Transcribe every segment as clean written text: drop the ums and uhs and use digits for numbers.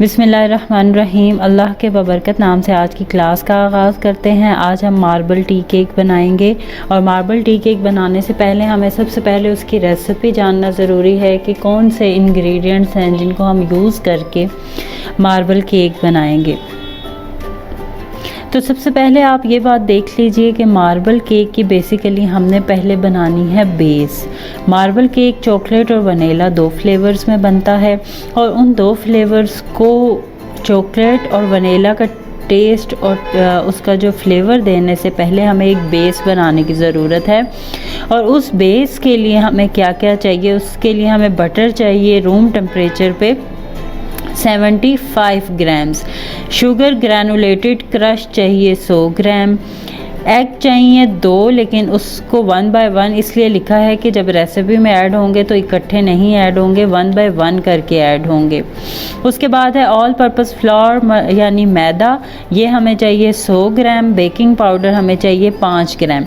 बिस्मिल्लाहिर्रहमानिर्रहीम। अल्लाह के बबरकत नाम से आज की क्लास का आगाज़ करते हैं। आज हम मार्बल टी केक बनाएंगे और मार्बल टी केक बनाने से पहले हमें सबसे पहले उसकी रेसिपी जानना ज़रूरी है कि कौन से इंग्रेडिएंट्स हैं जिनको हम यूज़ करके मार्बल केक बनाएंगे। तो सबसे पहले आप ये बात देख लीजिए कि मार्बल केक की बेसिकली हमने पहले बनानी है बेस। मार्बल केक चॉकलेट और वनीला 2 फ्लेवर्स में बनता है और उन 2 फ्लेवर्स को चॉकलेट और वनीला का टेस्ट और उसका जो फ्लेवर देने से पहले हमें एक बेस बनाने की ज़रूरत है। और उस बेस के लिए हमें क्या क्या चाहिए, उसके लिए हमें बटर चाहिए रूम टेम्परेचर पे 75 ग्राम्स, शुगर ग्रैनुलेटेड क्रश चाहिए 100 ग्राम, एग चाहिए 2, लेकिन उसको 1 बाय 1 इसलिए लिखा है कि जब रेसिपी में ऐड होंगे तो इकट्ठे नहीं ऐड होंगे, 1 बाय 1 करके ऐड होंगे। उसके बाद है ऑल पर्पस फ्लोर यानी मैदा, ये हमें चाहिए 100 ग्राम, बेकिंग पाउडर हमें चाहिए 5 ग्राम।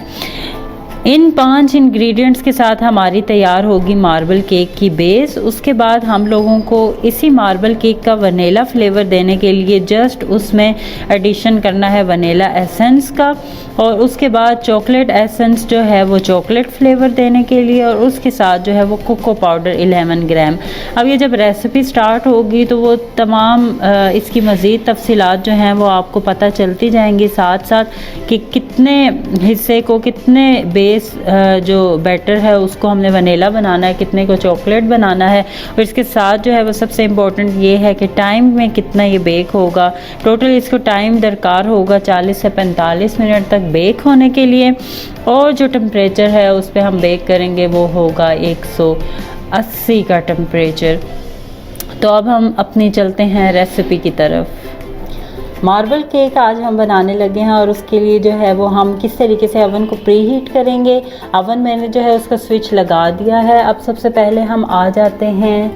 इन 5 इंग्रेडिएंट्स के साथ हमारी तैयार होगी मार्बल केक की बेस। उसके बाद हम लोगों को इसी मार्बल केक का वनीला फ्लेवर देने के लिए जस्ट उसमें एडिशन करना है वनीला एसेंस का, और उसके बाद चॉकलेट एसेंस जो है वो चॉकलेट फ्लेवर देने के लिए, और उसके साथ जो है वो कोको पाउडर 11 ग्राम। अब ये जब रेसिपी स्टार्ट होगी तो वो तमाम इसकी मज़ीद तफसीलात जो हैं वो आपको पता चलती जाएंगी साथ साथ कि कितने हिस्से को कितने बेस जो बैटर है उसको हमने वनीला बनाना है, कितने को चॉकलेट बनाना है, और इसके साथ जो है वो सबसे इम्पोर्टेंट ये है कि टाइम में कितना ये बेक होगा। टोटल इसको टाइम दरकार होगा 40 से 45 मिनट तक बेक होने के लिए, और जो टेम्परेचर है उस पर हम बेक करेंगे वो होगा 180 का टेम्परेचर। तो अब हम अपनी चलते हैं रेसिपी की तरफ। मार्बल केक आज हम बनाने लगे हैं और उसके लिए जो है वो हम किस तरीके से अवन को प्री हीट करेंगे। अवन मैंने जो है उसका स्विच लगा दिया है। अब सबसे पहले हम आ जाते हैं,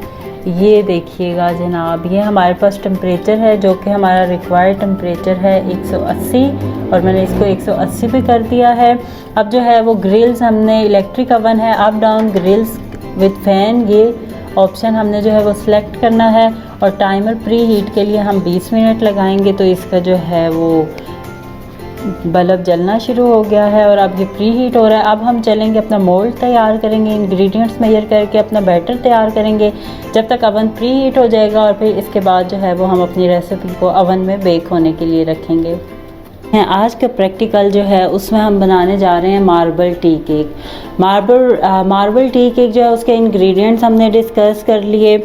ये देखिएगा जनाब, ये हमारे पास टेम्परेचर है जो कि हमारा रिक्वायर्ड टेम्परेचर है 180, और मैंने इसको 180 पे कर दिया है। अब जो है वो ग्रिल्स हमने इलेक्ट्रिक अवन है, up down grills with fan, ये ऑप्शन हमने जो है वो सिलेक्ट करना है, और टाइमर प्री हीट के लिए हम 20 मिनट लगाएंगे। तो इसका जो है वो बल्ब जलना शुरू हो गया है और अब ये प्री हीट हो रहा है। अब हम चलेंगे अपना मोल्ड तैयार करेंगे, इंग्रेडिएंट्स मेजर करके अपना बैटर तैयार करेंगे जब तक अवन प्री हीट हो जाएगा, और फिर इसके बाद जो है वो हम अपनी रेसिपी को अवन में बेक होने के लिए रखेंगे। आज का प्रैक्टिकल जो है उसमें हम बनाने जा रहे हैं marble tea cake. Marble tea cake जो है उसके इंग्रेडिएंट्स हमने डिस्कस कर लिए,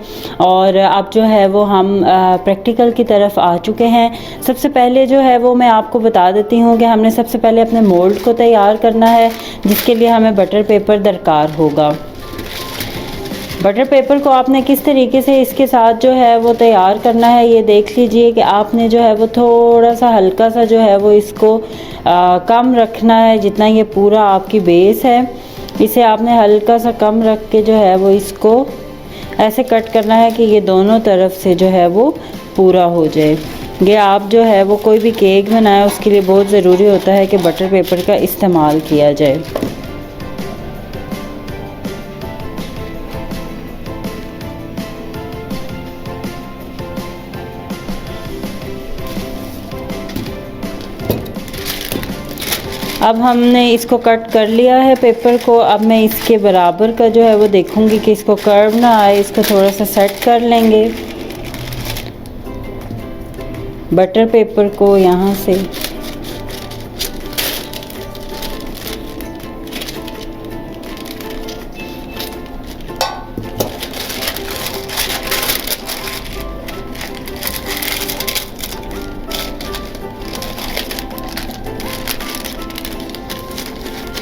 और अब जो है वो हम प्रैक्टिकल की तरफ आ चुके हैं। सबसे पहले जो है वो मैं आपको बता देती हूँ कि हमने सबसे पहले अपने मोल्ड को तैयार करना है, जिसके लिए हमें बटर पेपर दरकार होगा। बटर पेपर को आपने किस तरीके से इसके साथ जो है वो तैयार करना है, ये देख लीजिए कि आपने जो है वो थोड़ा सा हल्का सा जो है वो इसको कम रखना है। जितना ये पूरा आपकी बेस है इसे आपने हल्का सा कम रख के जो है वो इसको ऐसे कट करना है कि ये दोनों तरफ से जो है वो पूरा हो जाए। ये आप जो है वो कोई भी केक बनाए उसके लिए बहुत ज़रूरी होता है कि बटर पेपर का इस्तेमाल किया जाए। अब हमने इसको कट कर लिया है पेपर को। अब मैं इसके बराबर का जो है वो देखूंगी कि इसको कर्व ना आए, इसको थोड़ा सा सेट कर लेंगे बटर पेपर को यहाँ से।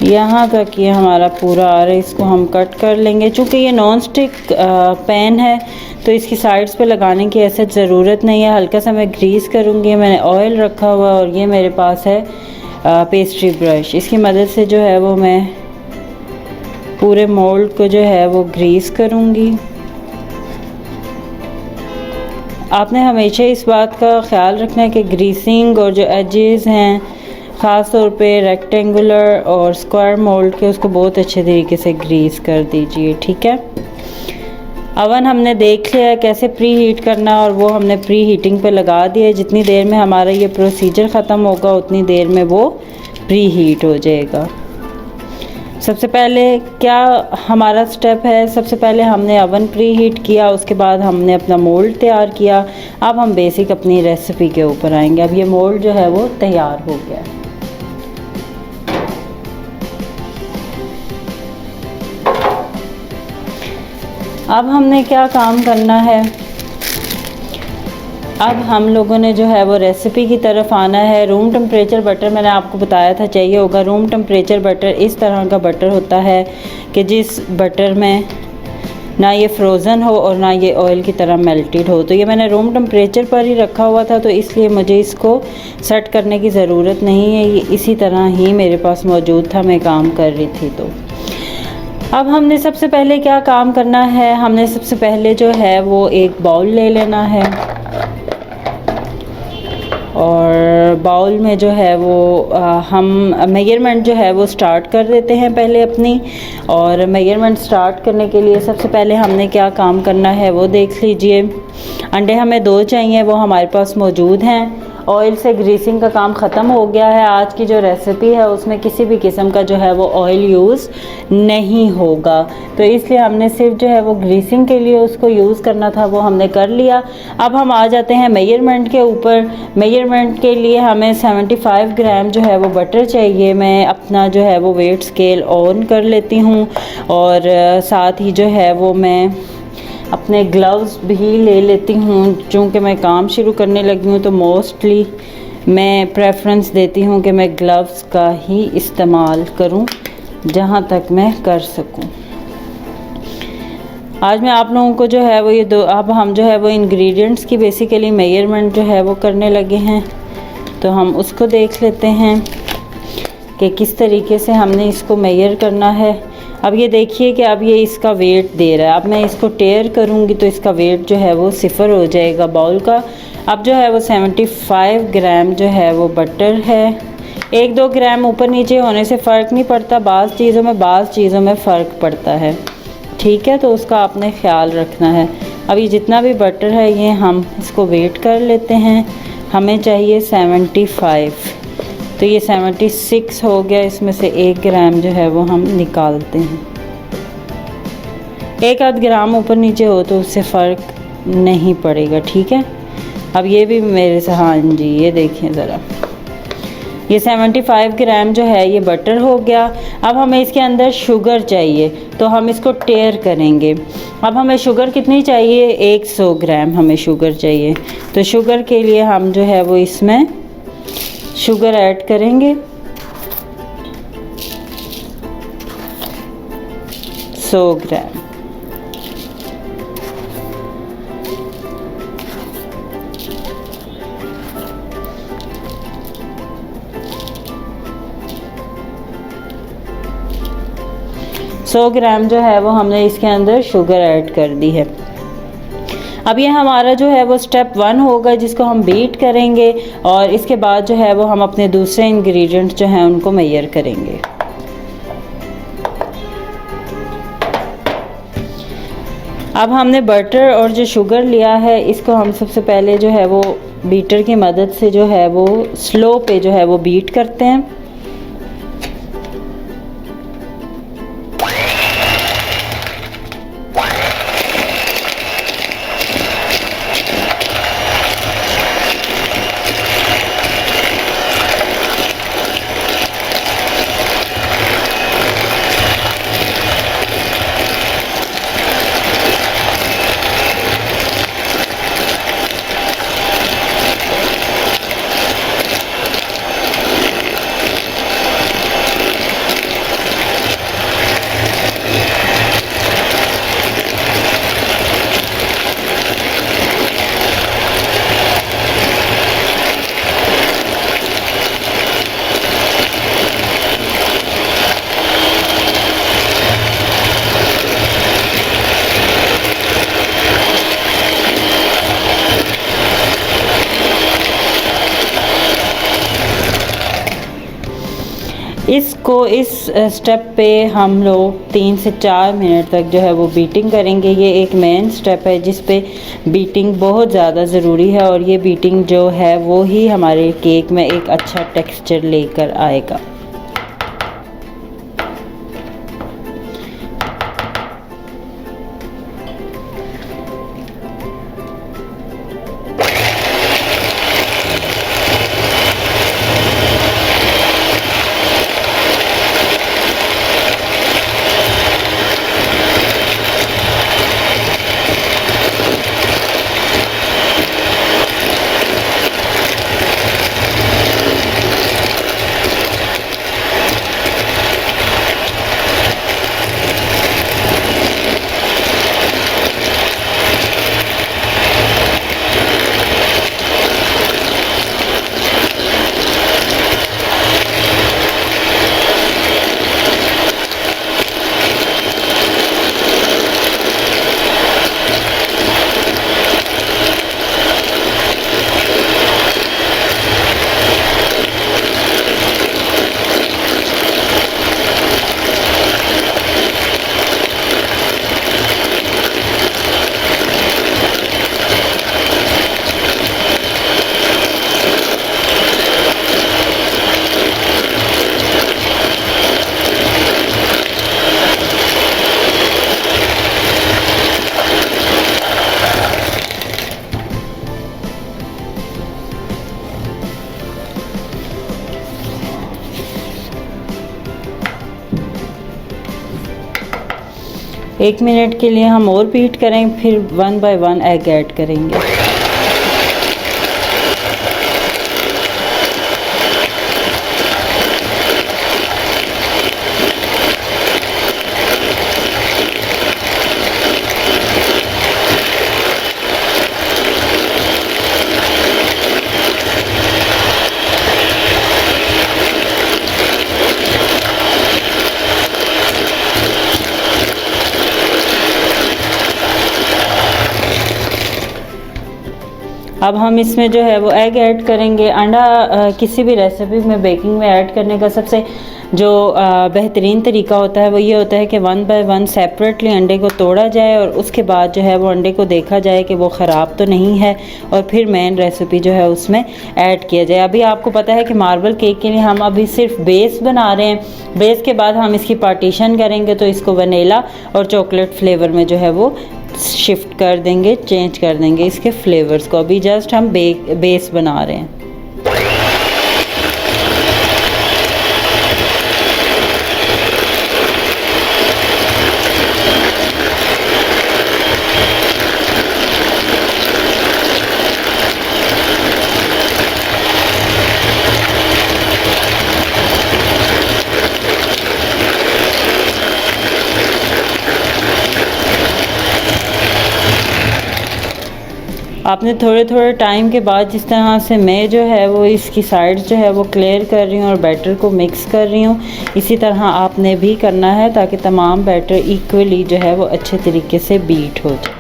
यहाँ तक ये हमारा पूरा आ रहा है, इसको हम कट कर लेंगे। चूँकि ये नॉन स्टिक पैन है तो इसकी साइड्स पे लगाने की ऐसे ज़रूरत नहीं है। हल्का सा मैं ग्रीस करूँगी, मैंने ऑयल रखा हुआ, और ये मेरे पास है पेस्ट्री ब्रश। इसकी मदद से जो है वो मैं पूरे मोल्ड को जो है वो ग्रीस करूँगी। आपने हमेशा इस बात का ख्याल रखना है कि ग्रीसिंग और जो एजेस हैं ख़ास तौर पे रेक्टेंगुलर और स्क्वायर मोल्ड के, उसको बहुत अच्छे तरीके से ग्रीस कर दीजिए, ठीक है। अवन हमने देख लिया है कैसे प्री हीट करना, और वो हमने प्री हीटिंग पे लगा दिया है। जितनी देर में हमारा ये प्रोसीजर ख़त्म होगा उतनी देर में वो प्री हीट हो जाएगा। सबसे पहले क्या हमारा स्टेप है, सबसे पहले हमने अवन प्री हीट किया, उसके बाद हमने अपना मोल्ड तैयार किया। अब हम बेसिक अपनी रेसिपी के ऊपर आएंगे। अब ये मोल्ड जो है वो तैयार हो गया है। अब हमने क्या काम करना है, अब हम लोगों ने जो है वो रेसिपी की तरफ आना है। रूम टेम्परेचर बटर मैंने आपको बताया था चाहिए होगा। रूम टेम्परेचर बटर इस तरह का बटर होता है कि जिस बटर में ना ये फ्रोज़न हो और ना ये ऑयल की तरह मेल्टेड हो। तो ये मैंने रूम टेम्परेचर पर ही रखा हुआ था, तो इसलिए मुझे इसको सेट करने की ज़रूरत नहीं है, ये इसी तरह ही मेरे पास मौजूद था, मैं काम कर रही थी। तो अब हमने सबसे पहले क्या काम करना है, हमने सबसे पहले जो है वो एक बाउल ले लेना है, और बाउल में जो है वो हम मेजरमेंट जो है वो स्टार्ट कर देते हैं पहले अपनी। और मेजरमेंट स्टार्ट करने के लिए सबसे पहले हमने क्या काम करना है वो देख लीजिए। अंडे हमें 2 चाहिए, वो हमारे पास मौजूद हैं। ऑयल से ग्रीसिंग का काम ख़त्म हो गया है। आज की जो रेसिपी है उसमें किसी भी किस्म का जो है वो ऑयल यूज़ नहीं होगा, तो इसलिए हमने सिर्फ जो है वो ग्रीसिंग के लिए उसको यूज़ करना था, वो हमने कर लिया। अब हम आ जाते हैं मेजरमेंट के ऊपर। मेजरमेंट के लिए हमें 75 ग्राम जो है वो बटर चाहिए। मैं अपना जो है वो वेट स्केल ऑन कर लेती हूँ, और साथ ही जो है वो मैं अपने ग्लव्स भी ले लेती हूँ। चूँकि मैं काम शुरू करने लगी हूँ तो मोस्टली मैं प्रेफरेंस देती हूँ कि मैं ग्लव्स का ही इस्तेमाल करूँ जहाँ तक मैं कर सकूँ। आज मैं आप लोगों को जो है वो अब हम जो है वो इंग्रेडिएंट्स की बेसिकली मेजरमेंट जो है वो करने लगे हैं, तो हम उसको देख लेते हैं कि किस तरीके से हमने इसको मेजर करना है। अब ये देखिए कि अब ये इसका वेट दे रहा है। अब मैं इसको टेयर करूँगी तो इसका वेट जो है वो 0 हो जाएगा बाउल का। अब जो है वो 75 ग्राम जो है वो बटर है। 1-2 ग्राम ऊपर नीचे होने से फ़र्क नहीं पड़ता, बाज़ चीज़ों में फ़र्क पड़ता है, ठीक है, तो उसका आपने ख्याल रखना है। अब ये जितना भी बटर है ये हम इसको वेट कर लेते हैं। हमें चाहिए 75, तो ये 76 हो गया। इसमें से 1 ग्राम जो है वो हम निकालते हैं। 1-8 ग्राम ऊपर नीचे हो तो उससे फ़र्क नहीं पड़ेगा, ठीक है। अब ये भी मेरे से, हाँ जी, ये देखें ज़रा, ये 75 ग्राम जो है ये बटर हो गया। अब हमें इसके अंदर शुगर चाहिए, तो हम इसको टेयर करेंगे। अब हमें शुगर कितनी चाहिए, 100 ग्राम हमें शुगर चाहिए। तो शुगर के लिए हम जो है वो इसमें शुगर ऐड करेंगे 100 ग्राम। सौ ग्राम जो है वो हमने इसके अंदर शुगर ऐड कर दी है। अब ये हमारा जो है वो स्टेप 1 होगा जिसको हम बीट करेंगे, और इसके बाद जो है वो हम अपने दूसरे इंग्रेडिएंट्स जो हैं उनको मेजर करेंगे। अब हमने बटर और जो शुगर लिया है इसको हम सबसे पहले जो है वो बीटर की मदद से जो है वो स्लो पे जो है वो बीट करते हैं। इसको इस स्टेप पे हम लोग 3 से 4 मिनट तक जो है वो बीटिंग करेंगे। ये एक मेन स्टेप है जिस पे बीटिंग बहुत ज़्यादा ज़रूरी है और ये बीटिंग जो है वो ही हमारे केक में एक अच्छा टेक्सचर लेकर आएगा। एक मिनट के लिए हम और बीट करें, फिर 1 बाय 1 एग ऐड करेंगे। अब हम इसमें जो है वो एग ऐड करेंगे। अंडा किसी भी रेसिपी में बेकिंग में ऐड करने का सबसे जो बेहतरीन तरीका होता है वो ये होता है कि 1 बाय 1 सेपरेटली अंडे को तोड़ा जाए और उसके बाद जो है वो अंडे को देखा जाए कि वो ख़राब तो नहीं है और फिर मेन रेसिपी जो है उसमें ऐड किया जाए। अभी आपको पता है कि मार्बल केक के लिए हम अभी सिर्फ बेस बना रहे हैं। बेस के बाद हम इसकी पार्टीशन करेंगे तो इसको वनीला और चॉकलेट फ्लेवर में जो है वो शिफ्ट कर देंगे, चेंज कर देंगे इसके फ्लेवर्स को। अभी जस्ट हम बेस बना रहे हैं। आपने थोड़े थोड़े टाइम के बाद जिस तरह से मैं जो है वो इसकी साइड्स जो है वो क्लियर कर रही हूँ और बैटर को मिक्स कर रही हूँ, इसी तरह आपने भी करना है ताकि तमाम बैटर इक्वली जो है वो अच्छे तरीके से बीट हो जाए।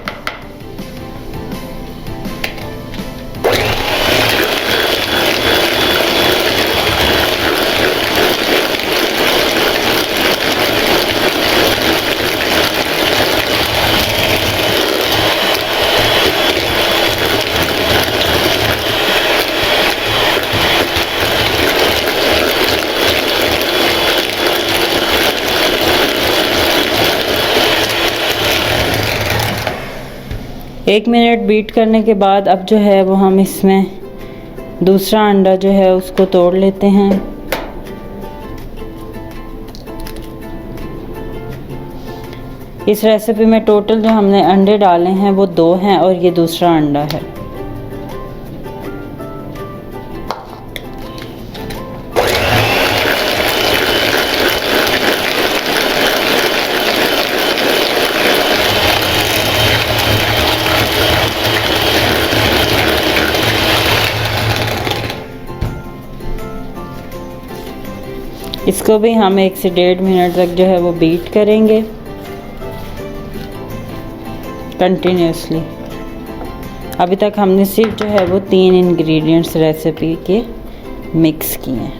एक मिनट बीट करने के बाद अब जो है वो हम इसमें दूसरा अंडा जो है उसको तोड़ लेते हैं। इस रेसिपी में टोटल जो हमने अंडे डाले हैं वो 2 हैं और ये दूसरा अंडा है। इसको भी हम 1 से 1.5 मिनट तक जो है वो बीट करेंगे कंटिन्यूसली। अभी तक हमने सिर्फ जो है वो 3 इंग्रेडिएंट्स रेसिपी के मिक्स किए हैं।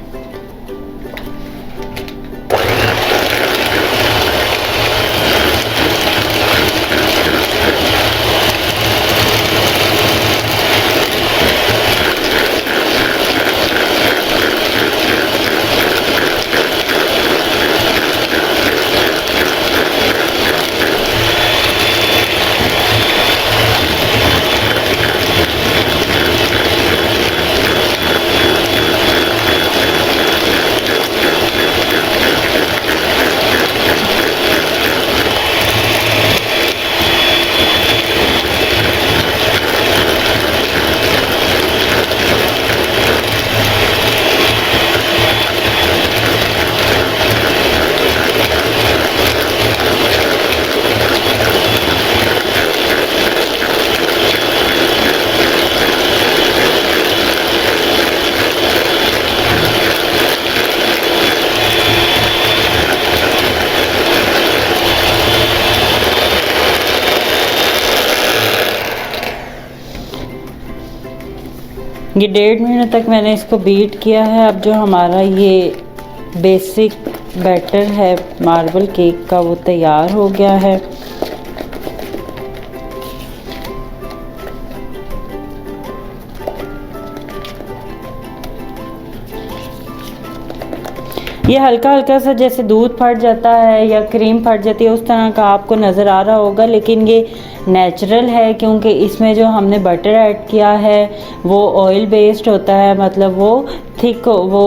ये 1.5 मिनट तक मैंने इसको बीट किया है। अब जो हमारा ये बेसिक बैटर है मार्बल केक का वो तैयार हो गया है। ये हल्का हल्का सा जैसे दूध फट जाता है या क्रीम फट जाती है उस तरह का आपको नज़र आ रहा होगा, लेकिन ये नेचुरल है क्योंकि इसमें जो हमने बटर ऐड किया है वो ऑयल बेस्ड होता है, मतलब वो थिक वो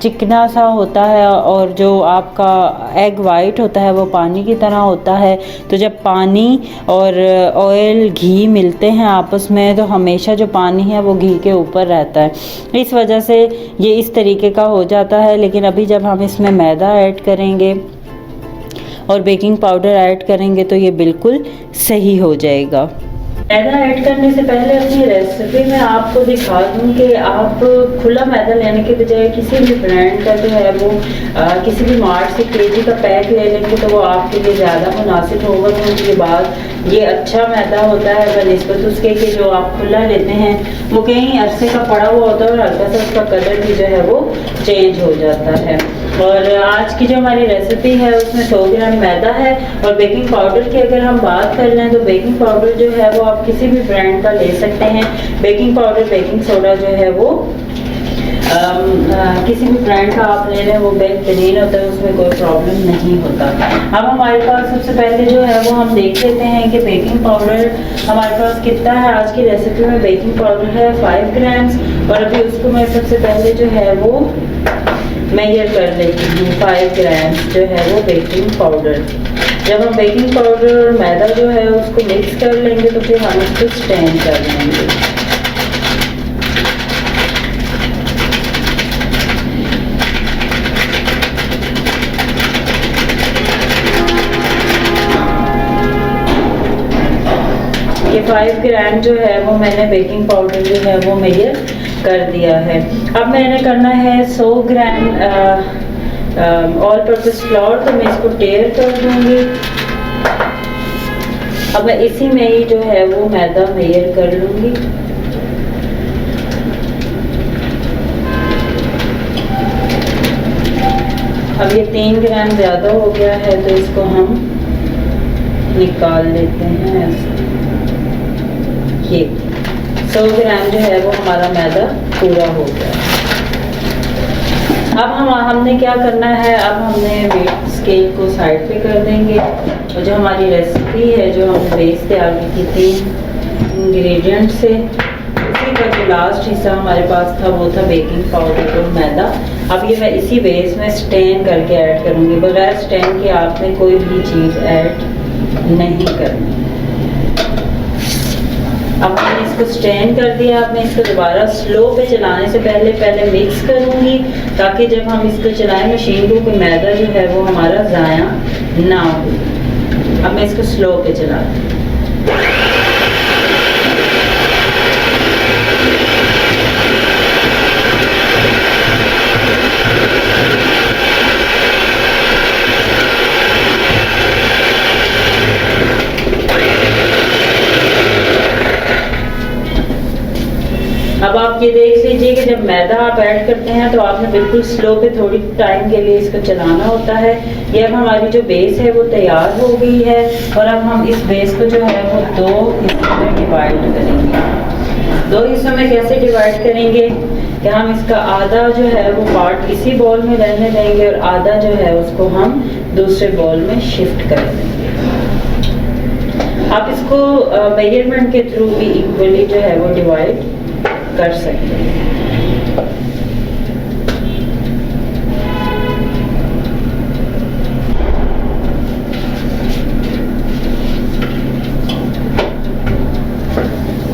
चिकना सा होता है, और जो आपका एग वाइट होता है वो पानी की तरह होता है। तो जब पानी और ऑयल घी मिलते हैं आपस में तो हमेशा जो पानी है वो घी के ऊपर रहता है, इस वजह से ये इस तरीके का हो जाता है। लेकिन अभी जब हम इसमें मैदा ऐड करेंगे और बेकिंग पाउडर ऐड करेंगे तो ये बिल्कुल सही हो जाएगा। मैदा ऐड करने से पहले अपनी रेसिपी में आपको दिखा दूं कि आप खुला मैदा लेने के बजाय किसी भी ब्रांड का जो है वो किसी भी मार्ट से केजी का पैक ले लेंगे तो वो आपके लिए ज़्यादा मुनासिब होगा, क्योंकि ये बात ये अच्छा मैदा होता है बनिस्बत उसके कि जो आप खुला लेते हैं वो कहीं अरसे का पड़ा हुआ होता है और हल्का सा उसका कलर भी जो है वो चेंज हो जाता है। और आज की जो हमारी रेसिपी है उसमें 100 ग्राम मैदा है। और बेकिंग पाउडर की अगर हम बात कर लें तो बेकिंग पाउडर जो है वो आप किसी भी ब्रांड का ले सकते हैं। बेकिंग पाउडर बेकिंग सोडा जो है वो किसी भी ब्रांड का आप ले लें वो बेहतरीन होता है, उसमें कोई प्रॉब्लम नहीं होता। अब हमारे पास सबसे पहले जो है वो हम देख लेते हैं कि बेकिंग पाउडर हमारे पास कितना है। आज की रेसिपी में बेकिंग पाउडर है 5 ग्राम्स, और अभी उसको मैं सबसे पहले जो है वो मेजर कर लेती हूँ। 5 ग्राम्स जो है वो बेकिंग पाउडर। जब हम बेकिंग पाउडर और मैदा जो है उसको मिक्स कर लेंगे तो फिर हम इसको स्टैंड कर लेंगे। ये 5 ग्राम जो है वो मैंने बेकिंग पाउडर जो है वो मेजर कर दिया है। अब मैंने करना है 100 ग्राम ऑल पर्पस फ्लोर, तो मैं इसको टेयर कर दूंगी। अब मैं इसी में ही जो है वो मैदा मेजर कर लूंगी। अब ये 3 ग्राम ज़्यादा हो गया है तो इसको हम निकाल लेते हैं ऐसे। ये 100 ग्राम जो है वो हमारा मैदा पूरा हो गया। अब हमने क्या करना है, अब हमने वेट स्केल को साइड पे कर देंगे और जो हमारी रेसिपी है जो हमने बेस तैयार की थी 3 इंग्रेडिएंट से, उसी का जो लास्ट हिस्सा हमारे पास था वो था बेकिंग पाउडर और मैदा। अब ये मैं इसी बेस में स्टैन करके ऐड करूँगी। बगैर स्टैन के आपने कोई भी चीज़ ऐड नहीं करनी। अब मैंने इसको स्टैंड कर दिया। अब मैं इसको दोबारा स्लो पे चलाने से पहले मिक्स करूँगी ताकि जब हम इसको चलाएं मशीन को कोई मैदा जो है वो हमारा ज़ाया ना हो। अब मैं इसको स्लो पे चला दूँ। अब आप ये देख लीजिए कि जब मैदा आप ऐड करते हैं तो आपने बिल्कुल स्लो पे थोड़ी टाइम के लिए इसको चलाना होता है। ये अब हमारी जो बेस है वो तैयार हो गई है और अब हम इस बेस को जो है वो 2 हिस्सों में डिवाइड करेंगे। 2 हिस्सों में कैसे डिवाइड करेंगे कि हम इसका आधा जो है वो पार्ट इसी बॉल में रहने देंगे और आधा जो है उसको हम दूसरे बॉल में शिफ्ट कर देंगे। आप इसको मेजरमेंट के थ्रू भी इक्वली जो है वो डिवाइड कर सकते हैं।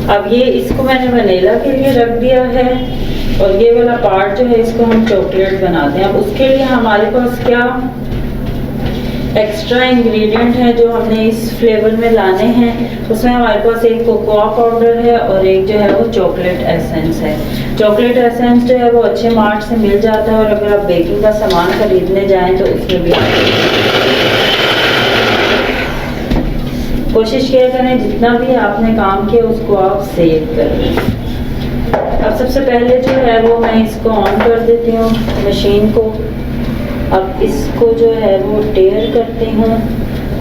अब ये इसको मैंने वनीला के लिए रख दिया है और ये वाला पार्ट जो है इसको हम चॉकलेट बनाते हैं। अब उसके लिए हमारे पास क्या एक्स्ट्रा इंग्रेडिएंट है जो हमने इस फ्लेवर में लाने हैं। उसमें हमारे पास एक कोकोआ पाउडर है और एक जो है वो चॉकलेट एसेंस है। चॉकलेट एसेंस जो है वो अच्छे मार्ट से मिल जाता है और अगर आप बेकिंग का सामान खरीदने जाएं तो उसमें भी कोशिश किया करें जितना भी आपने काम किया उसको आप सेव करें। अब सबसे पहले जो है वो मैं इसको ऑन कर देती हूँ मशीन को। अब इसको जो है वो टेयर करती हूँ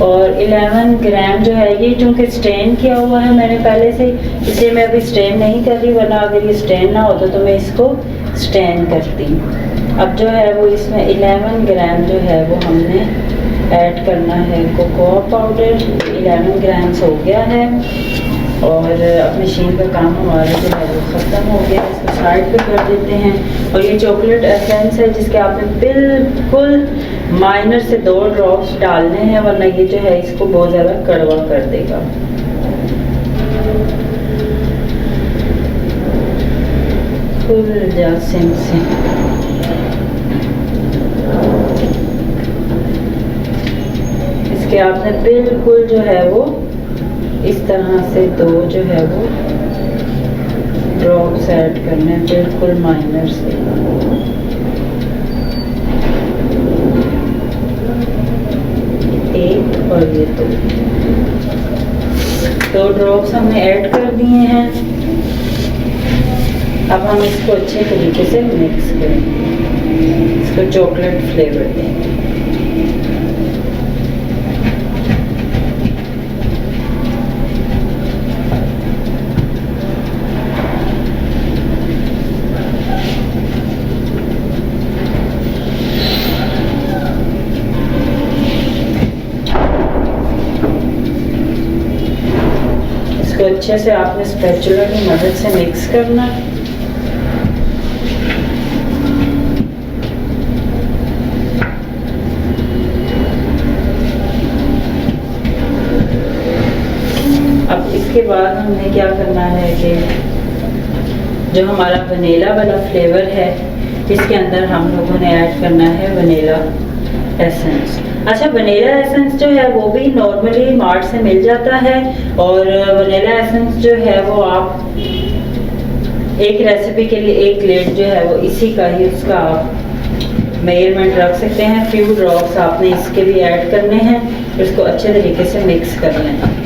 और 11 ग्राम जो है ये चूँकि स्टेन किया हुआ है मैंने पहले से, इसलिए मैं अभी स्टेन नहीं कर रही, वरना अगर ये स्टेन ना होता तो मैं इसको स्टेन करती। अब जो है वो इसमें 11 ग्राम जो है वो हमने ऐड करना है कोकोआ पाउडर। 11 ग्राम्स हो गया है और अब मशीन का काम हमारा जो है वो ख़त्म हो गया। इसको साइड पे कर देते हैं। और ये चॉकलेट एसेंस है जिसके आपने बिल्कुल माइनर से 2 ड्रॉप्स डालने हैं, वरना ये जो है इसको बहुत ज़्यादा कड़वा कर देगा। फुल जासिम से इसके आपने बिल्कुल जो है वो इस तरह से 2 जो है वो ड्रॉप्स ऐड करने हैं, बिल्कुल माइनर से। एक और ये 2 ड्रॉप्स हमने ऐड कर दिए हैं। अब हम इसको अच्छे तरीके से मिक्स करेंगे, इसको चॉकलेट फ्लेवर देंगे। इसको अच्छे से आपने स्पैचुला की मदद से मिक्स करना। अब इसके बाद हमने क्या करना है कि जो हमारा वनीला वाला फ्लेवर है इसके अंदर हम लोगों ने ऐड करना है वनीला एसेंस। अच्छा, वनीला एसेंस जो है वो भी नॉर्मली मार्ट से मिल जाता है और वनीला एसेंस जो है वो आप एक रेसिपी के लिए 1 लीटर जो है वो इसी का ही उसका आप मेजरमेंट रख सकते हैं। फ्यू ड्रॉप्स आपने इसके भी ऐड करने हैं, इसको अच्छे तरीके से मिक्स कर लेना।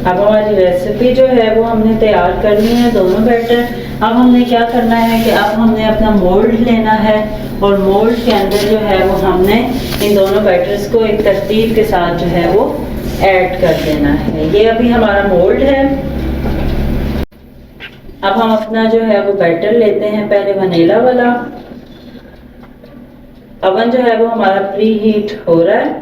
अब हमारी रेसिपी जो है वो हमने तैयार करनी है, दोनों बैटर। अब हमने क्या करना है कि अब हमने अपना मोल्ड लेना है और मोल्ड के अंदर जो है वो हमने इन दोनों बैटर्स को एक तरतीब के साथ जो है वो ऐड कर देना है। ये अभी हमारा मोल्ड है। अब हम अपना जो है वो बैटर लेते हैं, पहले वनीला वाला। अवन जो है वो हमारा प्री हीट हो रहा है।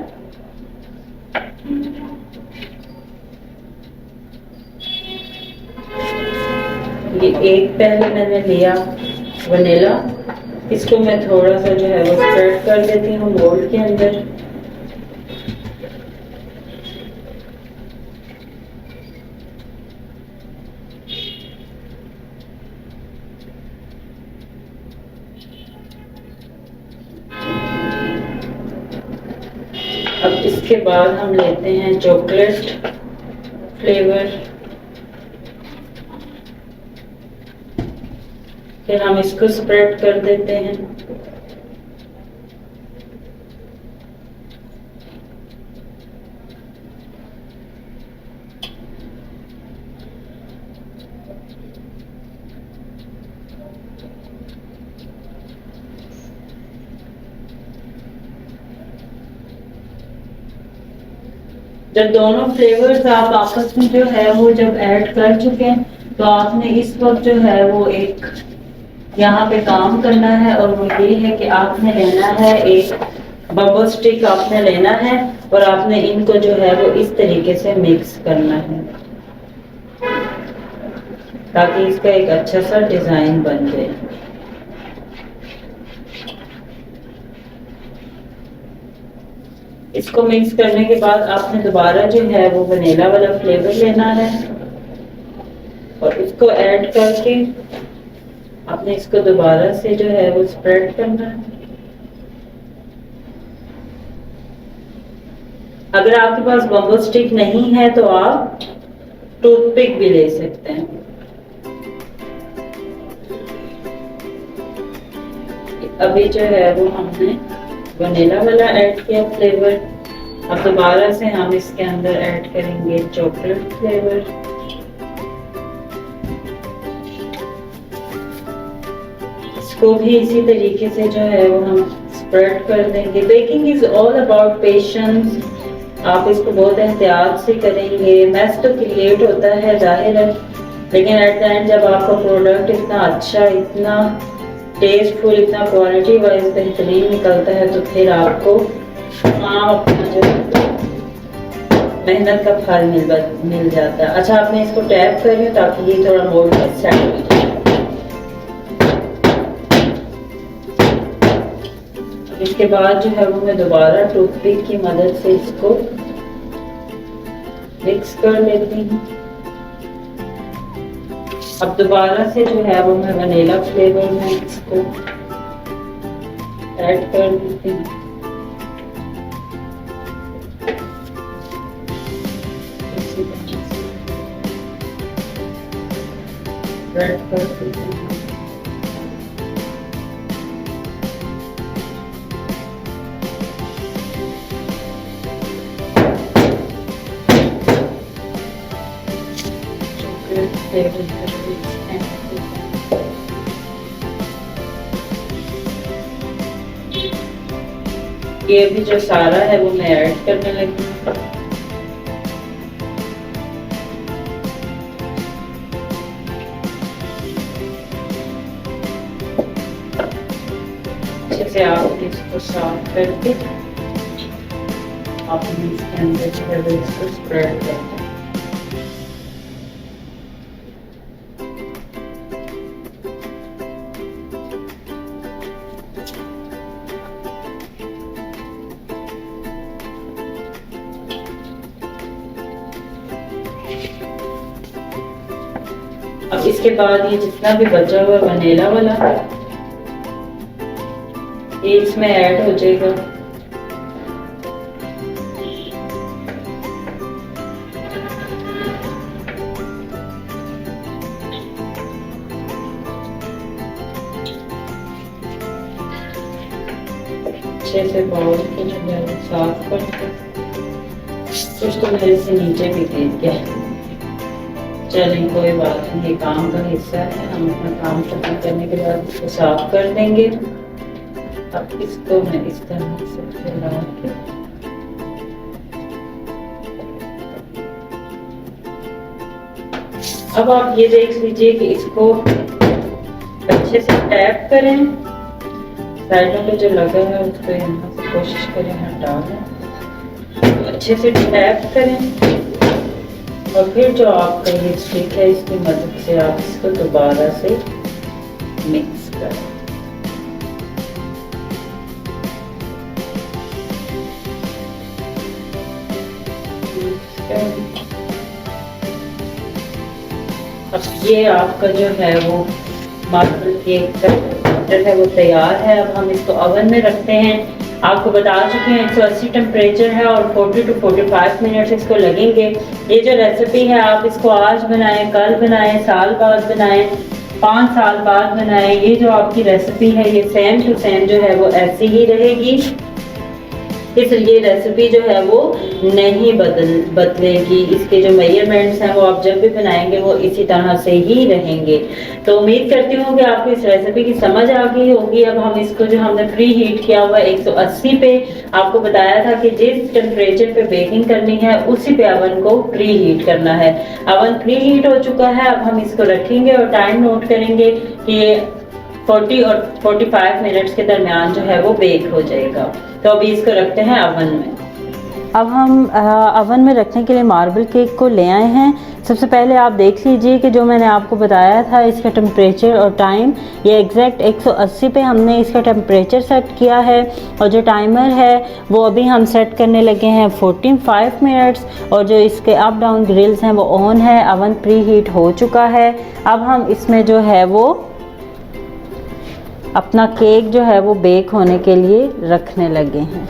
ये एक पहले मैंने लिया वनीला, इसको मैं थोड़ा सा जो है वो स्प्रेड कर देती हूँ मोल्ड के अंदर। अब इसके बाद हम लेते हैं चॉकलेट फ्लेवर, फिर हम इसको स्प्रेड कर देते हैं। जब दोनों फ्लेवर्स आप आपस में जो है वो जब ऐड कर चुके हैं तो आपने इस वक्त जो है वो एक यहाँ पे काम करना है और वो ये है कि आपने लेना है एक बबल स्टिक आपने लेना है और आपने इनको जो है वो इस तरीके से मिक्स करना है ताकि इसका एक अच्छा सा डिजाइन बन जाए। इसको मिक्स करने के बाद आपने दोबारा जो है वो वनीला वाला फ्लेवर लेना है और इसको ऐड करके आपने इसको दोबारा से जो है वो स्प्रेड करना है। अगर आपके पास बम्बो स्टिक नहीं है तो आप टूथपिक भी ले सकते हैं। अभी जो है वो हमने वनीला वाला ऐड किया फ्लेवर। अब दोबारा से हम इसके अंदर ऐड करेंगे चॉकलेट फ्लेवर। इसको भी इसी तरीके से जो है वो हम स्प्रेड कर देंगे। Baking is all about patience. आप इसको बहुत एहतियात से करेंगे। मैस तो क्रिएट होता है जाहिर है, लेकिन एट द एंड जब आपका प्रोडक्ट इतना अच्छा, इतना टेस्टफुल, इतना क्वालिटी वाइज बेहतरीन निकलता है तो फिर आपको अपना जो मेहनत का फल मिल जाता है। अच्छा, अब मैं इसको टैप कर रही हूँ ताकि ये थोड़ा मोल्ड में सेट हो जाए। इसके बाद जो है वो मैं दोबारा टूथपिक की मदद से इसको मिक्स कर लेती हूँ। अब दोबारा से जो है वो मैं वनीला फ्लेवर में इसको ऐड कर देती हूँ। ऐड कर देती हूँ। ये भी जो सारा है वो मैं ऐड करने लगी हूँ। अच्छे से आप इसको साफ करके आप इसके अंदर जो है इसको स्प्रेड करते हैं। अब इसके बाद ये जितना भी बचा हुआ वनीला वाला ये इसमें ऐड हो जाएगा। अच्छे से बाउल को जो है साफ करके कुछ तो मेरे से नीचे भी गिर गया। चलें कोई बात नहीं, ये काम का हिस्सा है। हम अपना काम खत्म करने के बाद इसको साफ कर देंगे। अब इसको मैं इस तरह से फैला के अब आप ये देख लीजिए कि इसको अच्छे से टैप करें। साइडों पे जो लगा है उसको यहाँ से कोशिश करें हटाना। अच्छे से टैप करें और फिर जो आपका ये स्टिक है इसकी मदद से आप इसको दोबारा से मिक्स करें। अब ये आपका जो है वो मार्बल केक का बैटर है वो तैयार है। अब हम इसको ओवन में रखते हैं। आपको बता चुके हैं 180 टेम्परेचर है और 40 to 45 मिनट्स इसको लगेंगे। ये जो रेसिपी है आप इसको आज बनाएं, कल बनाएं, साल बाद बनाएं, 5 साल बाद बनाएं। ये जो आपकी रेसिपी है ये सेम टू सेम जो है वो ऐसी ही रहेगी। इसलिए रेसिपी जो है वो नहीं बदलेगी। इसके जो मेजरमेंट्स हैं वो आप जब भी बनाएंगे वो इसी तरह से ही रहेंगे। तो उम्मीद करती हूँ कि आपको इस रेसिपी की समझ आ गई होगी। अब हम इसको जो हमने प्री हीट किया हुआ 180 पे, आपको बताया था कि जिस टेम्परेचर पे बेकिंग करनी है उसी पे अवन को प्री हीट करना है। अवन प्री हीट हो चुका है। अब हम इसको रखेंगे और टाइम नोट करेंगे कि 40 और 45 मिनट्स के दरमियान जो है वो बेक हो जाएगा। तो अभी इसको रखते हैं अवन में। अब हम अवन में रखने के लिए मार्बल केक को ले आए हैं। सबसे पहले आप देख लीजिए कि जो मैंने आपको बताया था इसका टेम्परेचर और टाइम, ये एग्जैक्ट 180 पे हमने इसका टेम्परेचर सेट किया है और जो टाइमर है वो अभी हम सेट करने लगे हैं 45 मिनट्स और जो इसके अप डाउन ग्रिल्स हैं वो ऑन है। अवन प्री हीट हो चुका है। अब हम इसमें जो है वो अपना केक जो है वो बेक होने के लिए रखने लगे हैं।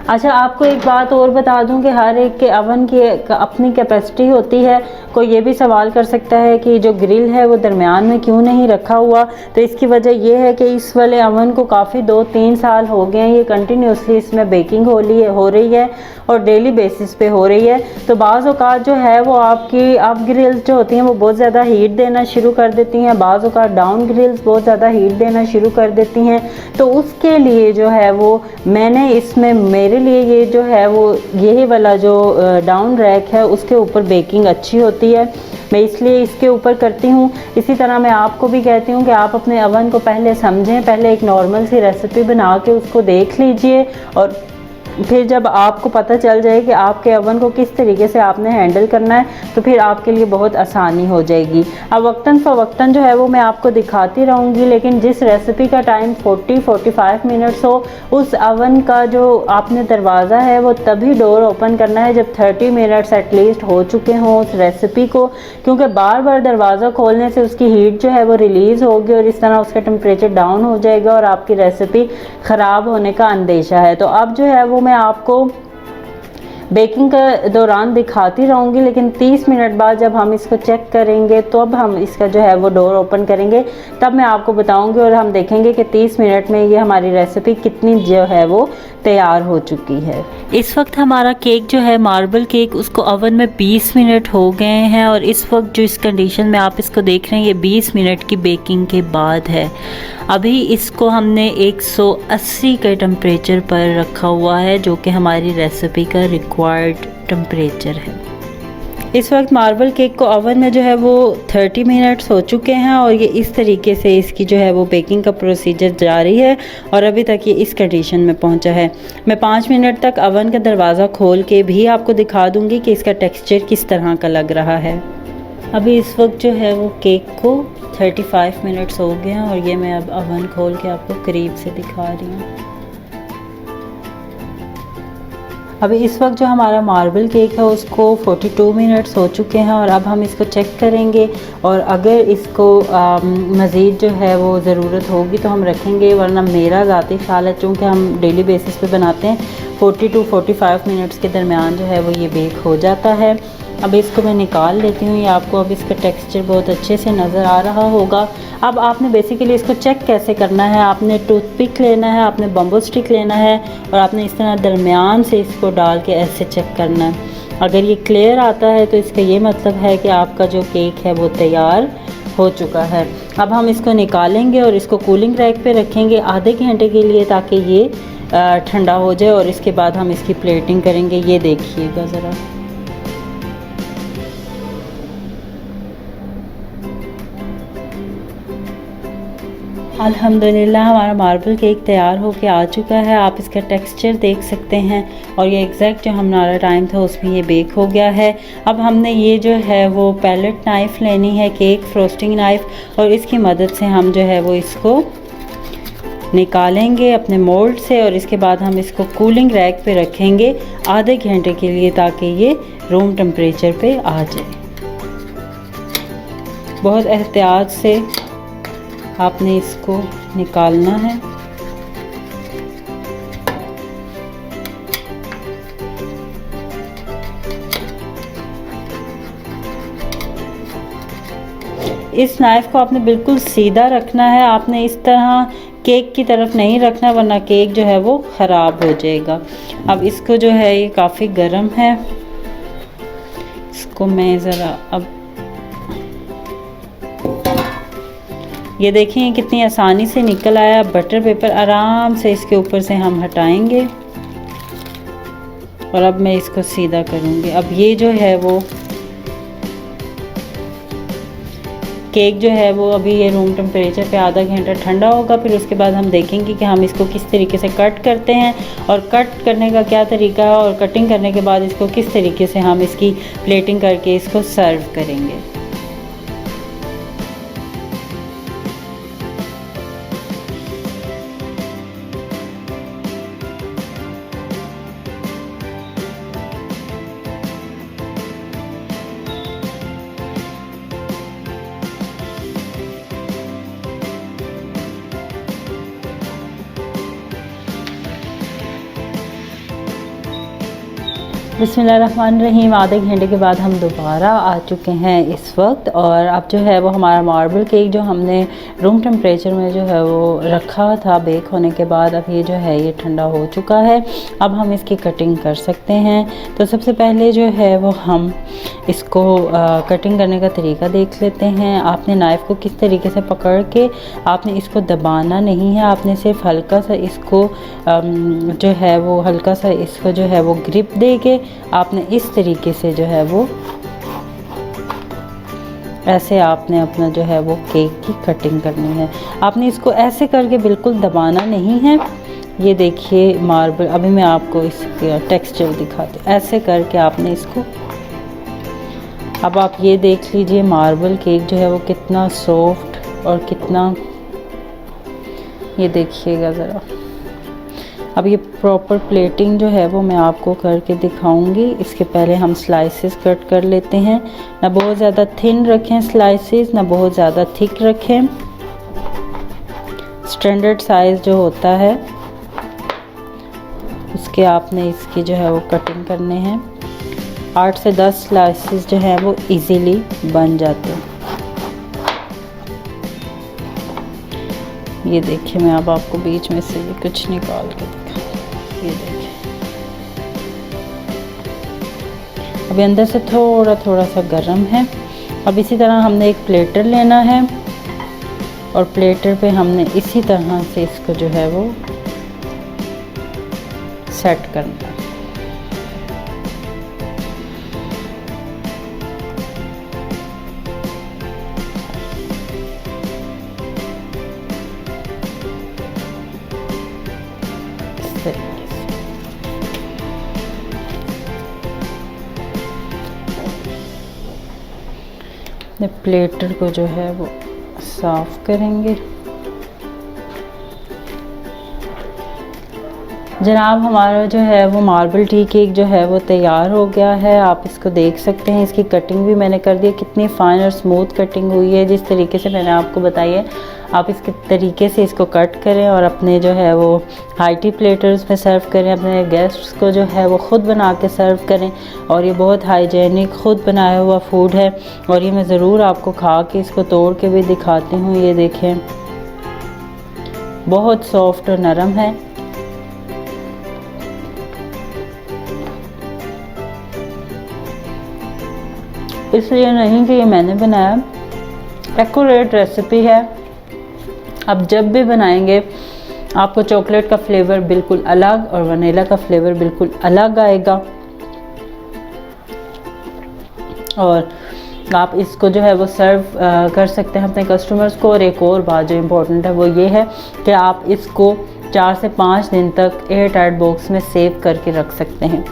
अच्छा, आपको एक बात और बता दूं कि हर एक के अवन की अपनी कैपेसिटी होती है। कोई ये भी सवाल कर सकता है कि जो ग्रिल है वो दरमियान में क्यों नहीं रखा हुआ, तो इसकी वजह ये है कि इस वाले अवन को काफ़ी 2-3 साल हो गए हैं, ये कंटिन्यूसली इसमें बेकिंग हो रही है और डेली बेसिस पे हो रही है। तो बाज़ औक़ात जो है वो आपकी अप ग्रिल्स जो होती हैं वो बहुत ज़्यादा हीट देना शुरू कर देती हैं, बाज़ औक़ात डाउन ग्रिल्स बहुत ज़्यादा हीट देना शुरू कर देती हैं। तो उसके लिए जो है वो मैंने इसमें मेरे लिए ये जो है वो यही वाला जो डाउन रैक है उसके ऊपर बेकिंग अच्छी होती है, मैं इसलिए इसके ऊपर करती हूँ। इसी तरह मैं आपको भी कहती हूँ कि आप अपने अवन को पहले समझें, पहले एक नॉर्मल सी रेसिपी बना के उसको देख लीजिए और फिर जब आपको पता चल जाए कि आपके अवन को किस तरीके से आपने हैंडल करना है तो फिर आपके लिए बहुत आसानी हो जाएगी। अब वक्तन फ़वक्तन जो है वो मैं आपको दिखाती रहूँगी, लेकिन जिस रेसिपी का टाइम 40-45 मिनट्स हो उस अवन का जो आपने दरवाज़ा है वो तभी डोर ओपन करना है जब 30 मिनट्स एटलीस्ट हो चुके हों उस रेसिपी को, क्योंकि बार बार दरवाज़ा खोलने से उसकी हीट जो है वो रिलीज़ होगी और इस तरह उसका टेम्परेचर डाउन हो जाएगा और आपकी रेसिपी ख़राब होने का अंदेशा है। तो अब जो है वो मैं आपको बेकिंग के दौरान दिखाती रहूँगी, लेकिन 30 मिनट बाद जब हम इसको चेक करेंगे तो अब हम इसका जो है वो डोर ओपन करेंगे, तब मैं आपको बताऊँगी और हम देखेंगे कि 30 मिनट में ये हमारी रेसिपी कितनी जो है वो तैयार हो चुकी है। इस वक्त हमारा केक जो है मार्बल केक उसको ओवन में 20 मिनट हो गए हैं और इस वक्त जो इस कंडीशन में आप इसको देख रहे हैं ये 20 मिनट की बेकिंग के बाद है। अभी इसको हमने 180 के टेम्परेचर पर रखा हुआ है जो कि हमारी रेसिपी का रिक्वायर्ड टेम्परेचर है। इस वक्त मार्बल केक को ओवन में जो है वो 30 मिनट्स हो चुके हैं और ये इस तरीके से इसकी जो है वो बेकिंग का प्रोसीजर जारी है और अभी तक ये इस कंडीशन में पहुंचा है। मैं 5 मिनट तक ओवन का दरवाज़ा खोल के भी आपको दिखा दूंगी कि इसका टेक्सचर किस तरह का लग रहा है। अभी इस वक्त जो है वो केक को 35 मिनट्स हो गए हैं और ये मैं अब ओवन खोल के आपको करीब से दिखा रही हूँ। अभी इस वक्त जो हमारा मार्बल केक है उसको 42 मिनट्स हो चुके हैं और अब हम इसको चेक करेंगे और अगर इसको मज़ीद जो है वो ज़रूरत होगी तो हम रखेंगे, वरना मेरा ज़ाती ख्याल है चूँकि हम डेली बेसिस पे बनाते हैं 40-45 मिनट्स के दरमियान जो है वो ये बेक हो जाता है। अब इसको मैं निकाल लेती हूँ, ये आपको अब इसका टेक्सचर बहुत अच्छे से नज़र आ रहा होगा। अब आपने बेसिकली इसको चेक कैसे करना है, आपने टूथपिक लेना है, आपने बम्बो स्टिक लेना है और आपने इस तरह दरमियान से इसको डाल के ऐसे चेक करना है। अगर ये क्लियर आता है तो इसका ये मतलब है कि आपका जो केक है वो तैयार हो चुका है। अब हम इसको निकालेंगे और इसको कूलिंग रैक पे रखेंगे आधे घंटे के लिए ताकि ये ठंडा हो जाए और इसके बाद हम इसकी प्लेटिंग करेंगे। ये देखिएगा ज़रा, अल्हम्दुलिल्लाह हमारा मार्बल केक तैयार होके आ चुका है। आप इसका टेक्सचर देख सकते हैं और ये एग्जैक्ट जो हमारा टाइम था उसमें ये बेक हो गया है। अब हमने ये जो है वो पैलेट नाइफ़ लेनी है, केक फ्रोस्टिंग नाइफ़, और इसकी मदद से हम जो है वो इसको निकालेंगे अपने मोल्ड से और इसके बाद हम इसको कूलिंग रैक पे रखेंगे आधे घंटे के लिए ताकि ये रूम टेम्परेचर पे आ जाए। बहुत एहतियात से आपने इसको निकालना है। इस नाइफ़ को आपने बिल्कुल सीधा रखना है, आपने इस तरह केक की तरफ नहीं रखना वरना केक जो है वो ख़राब हो जाएगा। अब इसको जो है ये काफ़ी गर्म है, इसको मैं ज़रा अब ये देखें कितनी आसानी से निकल आया। बटर पेपर आराम से इसके ऊपर से हम हटाएंगे और अब मैं इसको सीधा करूँगी। अब ये जो है वो केक जो है वो अभी ये रूम टेम्परेचर पे आधा घंटा ठंडा होगा, फिर उसके बाद हम देखेंगे कि हम इसको किस तरीके से कट करते हैं और कट करने का क्या तरीका है और कटिंग करने के बाद इसको किस तरीके से हम इसकी प्लेटिंग करके इसको सर्व करेंगे। बिस्मिल्लाहिर्रहमानिर्रहीम। आधे घंटे के बाद हम दोबारा आ चुके हैं इस वक्त, और अब जो है वो हमारा मार्बल केक जो हमने रूम टेम्परेचर में जो है वो रखा था बेक होने के बाद, अब ये जो है ये ठंडा हो चुका है। अब हम इसकी कटिंग कर सकते हैं। तो सबसे पहले जो है वो हम इसको कटिंग करने का तरीका देख लेते हैं। आपने नाइफ़ को किस तरीके से पकड़ के, आपने इसको दबाना नहीं है, आपने सिर्फ हल्का सा इसको जो है वो हल्का सा इसको जो है वो ग्रिप दे के आपने इस तरीके से जो है वो ऐसे आपने अपना जो है वो केक की कटिंग करनी है। आपने इसको ऐसे करके बिल्कुल दबाना नहीं है। ये देखिए मार्बल, अभी मैं आपको इसका टेक्सचर दिखाती हूँ। ऐसे करके आपने इसको, अब आप ये देख लीजिए मार्बल केक जो है वो कितना सॉफ्ट और कितना, ये देखिएगा ज़रा। अब ये प्रॉपर प्लेटिंग जो है वो मैं आपको करके दिखाऊंगी। इसके पहले हम स्लाइसेस कट कर लेते हैं। ना बहुत ज़्यादा थिन रखें स्लाइसेस, ना बहुत ज़्यादा थिक रखें। स्टैंडर्ड साइज़ जो होता है उसके आपने इसकी जो है वो कटिंग करने हैं। 8 से 10 स्लाइसेस जो है वो इजीली बन जाते हैं। ये देखिए, मैं अब आपको बीच में से भी कुछ निकाल के दिखा, ये देखिए। अभी अंदर से थोड़ा थोड़ा सा गर्म है। अब इसी तरह हमने एक प्लेटर लेना है और प्लेटर पे हमने इसी तरह से इसको जो है वो सेट करना है। प्लेटर को जो है वो साफ करेंगे। जनाब हमारा जो है वो मार्बल टी केक जो है वो तैयार हो गया है। आप इसको देख सकते हैं। इसकी कटिंग भी मैंने कर दी है। कितनी फ़ाइन और स्मूथ कटिंग हुई है, जिस तरीके से मैंने आपको बताई है। आप इसके तरीके से इसको कट करें और अपने जो है वो हाई टी प्लेटर्स में सर्व करें। अपने गेस्ट्स को जो है वो ख़ुद बना के सर्व करें। और ये बहुत हाइजेनिक ख़ुद बनाया हुआ फूड है। और ये मैं ज़रूर आपको खा के इसको तोड़ के भी दिखाती हूँ। ये देखें, बहुत सॉफ्ट और नरम है। इसलिए नहीं कि ये मैंने बनाया, एक्यूरेट रेसिपी है। अब जब भी बनाएंगे आपको चॉकलेट का फ्लेवर बिल्कुल अलग और वनीला का फ्लेवर बिल्कुल अलग आएगा। और आप इसको जो है वो सर्व कर सकते हैं अपने कस्टमर्स को। और एक और बात जो इम्पोर्टेंट है वो ये है कि आप इसको 4 से 5 दिन तक एयर टाइट बॉक्स में सेव करके रख सकते हैं।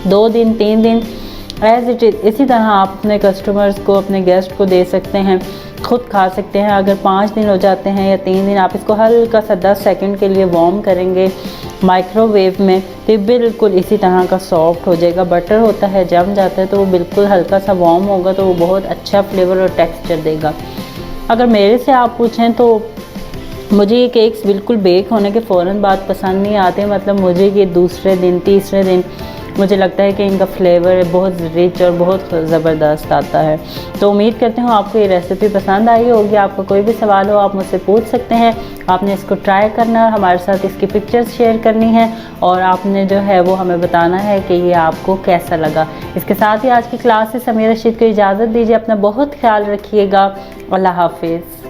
2 दिन 3 दिन एज इट इज़ इसी तरह आप अपने कस्टमर्स को, अपने गेस्ट को दे सकते हैं, ख़ुद खा सकते हैं। अगर 5 दिन हो जाते हैं या 3 दिन, आप इसको हल्का सा 10 सेकंड के लिए वार्म करेंगे माइक्रोवेव में, तो ये बिल्कुल इसी तरह का सॉफ्ट हो जाएगा। बटर होता है, जम जाता है, तो वो बिल्कुल हल्का सा वार्म होगा तो वो बहुत अच्छा फ्लेवर और टेक्सचर देगा। अगर मेरे से आप पूछें तो मुझे ये केक्स बिल्कुल बेक होने के फ़ौरन बाद पसंद नहीं आते। मतलब मुझे ये दूसरे दिन, तीसरे दिन मुझे लगता है कि इनका फ्लेवर बहुत रिच और बहुत ज़बरदस्त आता है। तो उम्मीद करती हूँ आपको ये रेसिपी पसंद आई होगी। आपका कोई भी सवाल हो आप मुझसे पूछ सकते हैं। आपने इसको ट्राई करना है, हमारे साथ इसकी पिक्चर्स शेयर करनी है और आपने जो है वो हमें बताना है कि ये आपको कैसा लगा। इसके साथ ही आज की क्लास से समीर रशीद को इजाज़त दीजिए। अपना बहुत ख्याल रखिएगा। अल्लाह हाफिज़।